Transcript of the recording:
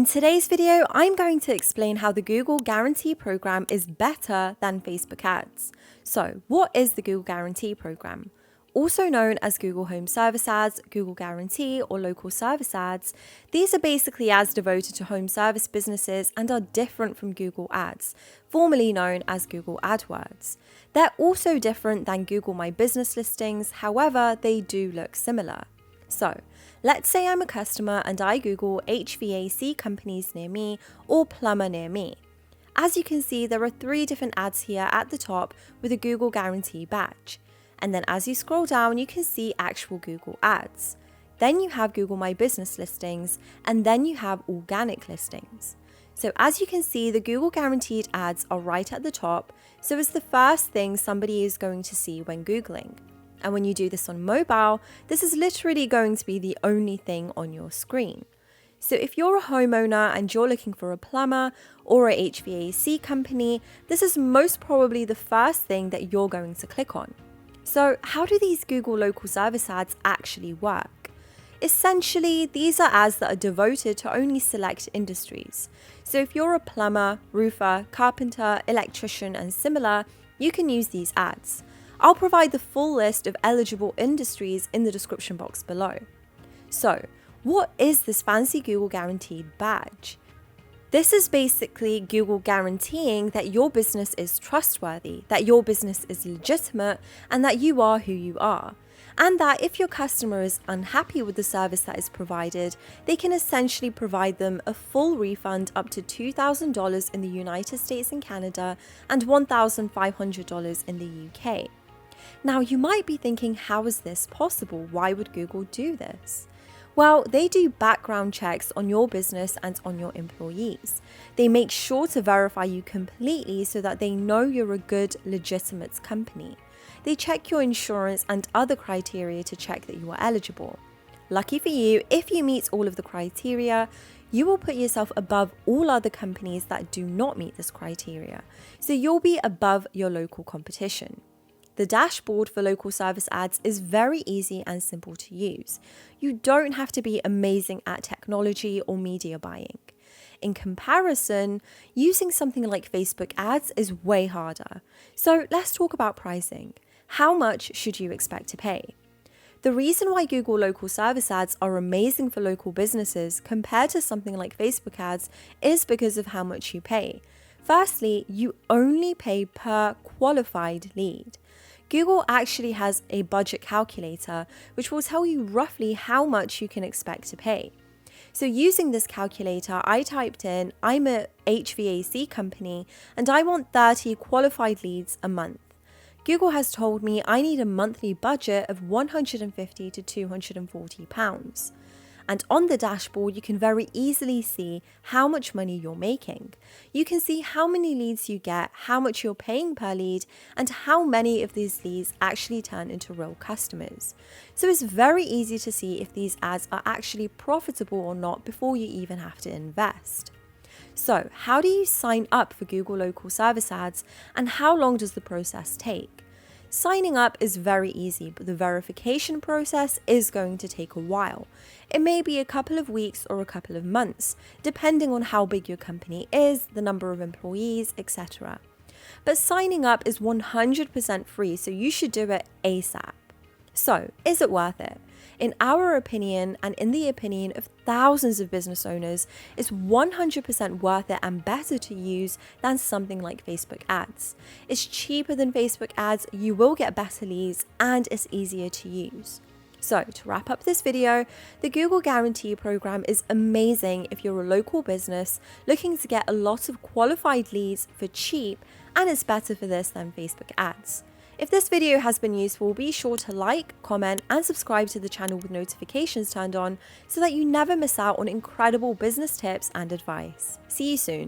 In today's video, I'm going to explain how the Google Guarantee Program is better than Facebook ads. So, what is the Google Guarantee Program? Also known as Google Home Service Ads, Google Guarantee, or Local Service Ads, these are basically ads devoted to home service businesses and are different from Google Ads, formerly known as Google AdWords. They're also different than Google My Business listings, however, they do look similar. So, let's say I'm a customer and I Google HVAC companies near me or plumber near me. As you can see, there are 3 different ads here at the top with a Google Guarantee badge. And then as you scroll down, you can see actual Google ads. Then you have Google My Business listings, and then you have organic listings. So as you can see, the Google Guaranteed ads are right at the top, so it's the first thing somebody is going to see when Googling. And when you do this on mobile, this is literally going to be the only thing on your screen. So if you're a homeowner and you're looking for a plumber or a HVAC company, this is most probably the first thing that you're going to click on. So how do these Google local service ads actually work? Essentially, these are ads that are devoted to only select industries. So if you're a plumber, roofer, carpenter, electrician, and similar, you can use these ads. I'll provide the full list of eligible industries in the description box below. So, what is this fancy Google Guaranteed badge? This is basically Google guaranteeing that your business is trustworthy, that your business is legitimate, and that you are who you are. And that if your customer is unhappy with the service that is provided, they can essentially provide them a full refund up to $2,000 in the United States and Canada and $1,500 in the UK. Now, you might be thinking, how is this possible? Why would Google do this? Well, they do background checks on your business and on your employees. They make sure to verify you completely so that they know you're a good, legitimate company. They check your insurance and other criteria to check that you are eligible. Lucky for you, if you meet all of the criteria, you will put yourself above all other companies that do not meet this criteria. So you'll be above your local competition. The dashboard for local service ads is very easy and simple to use. You don't have to be amazing at technology or media buying. In comparison, using something like Facebook ads is way harder. So let's talk about pricing. How much should you expect to pay? The reason why Google local service ads are amazing for local businesses compared to something like Facebook ads is because of how much you pay. Firstly, you only pay per qualified lead. Google actually has a budget calculator which will tell you roughly how much you can expect to pay. So using this calculator, I typed in, I'm a HVAC company and I want 30 qualified leads a month. Google has told me I need a monthly budget of £150 to £240. And on the dashboard, you can very easily see how much money you're making. You can see how many leads you get, how much you're paying per lead, and how many of these leads actually turn into real customers. So it's very easy to see if these ads are actually profitable or not before you even have to invest. So how do you sign up for Google local service ads, and how long does the process take? Signing up is very easy, but the verification process is going to take a while. It may be a couple of weeks or a couple of months, depending on how big your company is, the number of employees, etc. But signing up is 100% free, so you should do it ASAP. So, is it worth it? In our opinion, and in the opinion of thousands of business owners, it's 100% worth it and better to use than something like Facebook ads. It's cheaper than Facebook ads, you will get better leads, and it's easier to use. So, to wrap up this video, the Google Guarantee Program is amazing if you're a local business looking to get a lot of qualified leads for cheap, and it's better for this than Facebook ads. If this video has been useful, be sure to like, comment, and subscribe to the channel with notifications turned on so that you never miss out on incredible business tips and advice. See you soon.